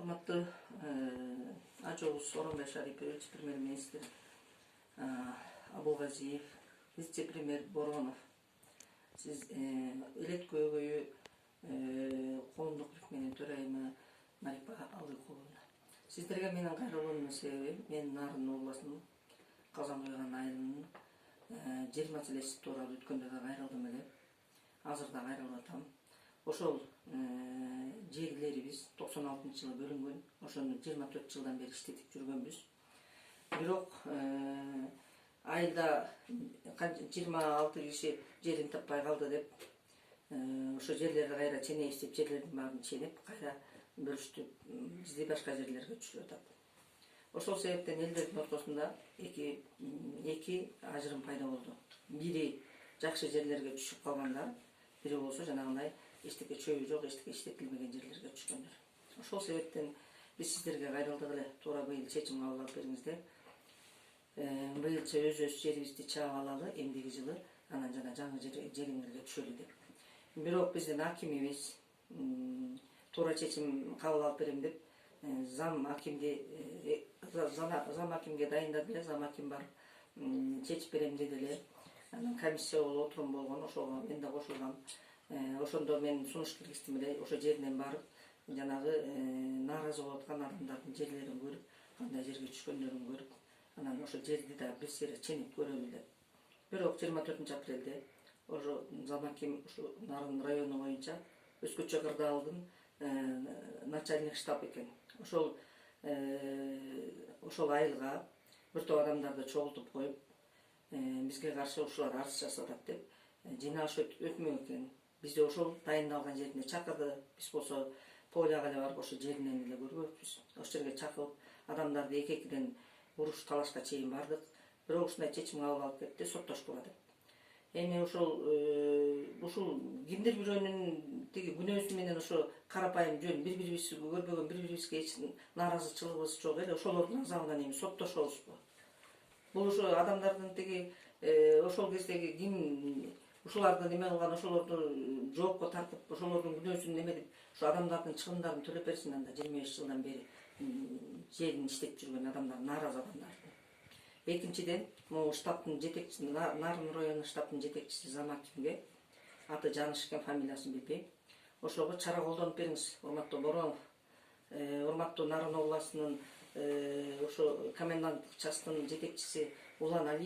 Урматтуу Ажообуз Оронбай Шарипович, премьер-министр Абулгазиев, вице-премьер Боронов, сиз элетке өгөйү коомдук бийлик менен төрайымы Марипа Алдыкуловна. Сиздерге менин кайрылуумдун себеби, мен Нарын областынын Казан Куйган айылынын жер маселеси тууралуу өткөндө да кайрылдым эле. Азыр да кайрылып атам. Ошол жерлерибиз 96-жылы бөлүнгөн, ошону 24 жылдан бери иштетип жүргөнбүз. Бирок айылда 26 киши жерин таппай калды деп, ошо жерлерди кайра ченейбиз деп, жерлердин баарын ченеп, кайра бөлүштүп, бизди башка жерлерге түшүрүп атат. Ошол себептен элдердин ортосунда эки ажырым пайда болду. Бири жакшы жерлерге түшүп калгандар, бири болсо жанагындай эчтеке чөбү жок, эчтеке иштетилбеген жерлерге түшкөндөр. Ошол себептен биз сиздерге кайрылдык эле. Туура быйыл чечим кабыл алып бериңиздер. Быйылча өз жерибизди чаап алалы, эмдиги жылы анан жана жаңы жериңерге түшөлү деп. Бирок биздин акимибиз туура чечим кабыл алып берем деп, зам акимге дайындады эле, зам аким барып чечип берем деди эле. Анан комиссия болуп отурум болгон, ошого мен да кошулгам. Ошондо мен сунуш киргиздим эле, ошо жеринен барып, жанагы нааразы болуп аткан адамдардын жерлерин көрүп, кандай жерге түшкөндөрүн көрүп, анан ошо жерди да бир сыйра ченеп көрөлү деп. Бирок 24 апрелде ошо зам аким ушу Нарын району боюнча Өскөчө Кырдаалдын начальник штаб экен. Ошол айылга бир топ адамдарды чогултуп коюп, бизге каршы ушулар арыз жасатат деп жыйналыш өтмөк экен. Бизди ошол дайындалган жерине чакырды. Биз болсо поляга эле барып ошо жеринен эле көрбөкпүз. Ошол жерге чакырып, адамдарды эки-экиден уруш талашка чейин бардык. Бирок ушундай чечим кабыл алып кетти, соттошкула деп. Эми ушул кимдир бирөөнүн тиги күнөөсү менен ошо карапайым жөн бири-бирибизди көрбөгөн, бири-бирибизге эч нааразычылыгыбыз жок эле. Ошолордун азабынан эми соттошобузбу? Бул ошо адамдардын тиги ошол кездеги ким ушуларды неме кылган, ошолорду жоопко тартып, ошолордун күнөөсүн эметип, ошо адамдардын чыгымдарын төлөп берсин, анда 25 жылдан бери жерин иштеп жүргөн адамдар, нааразы адамдар. Экинчиден, могу штабтын жетекчиси, Нарын району штабтын жетекчиси зам акимге, аты Жаныш экен, фамилиясын билбейм. Ошого чара колдонуп бериңиз, урматтуу Боронов, урматтуу Нарын областынын ошо коменданттык частынын жетекчиси Улан Алиев.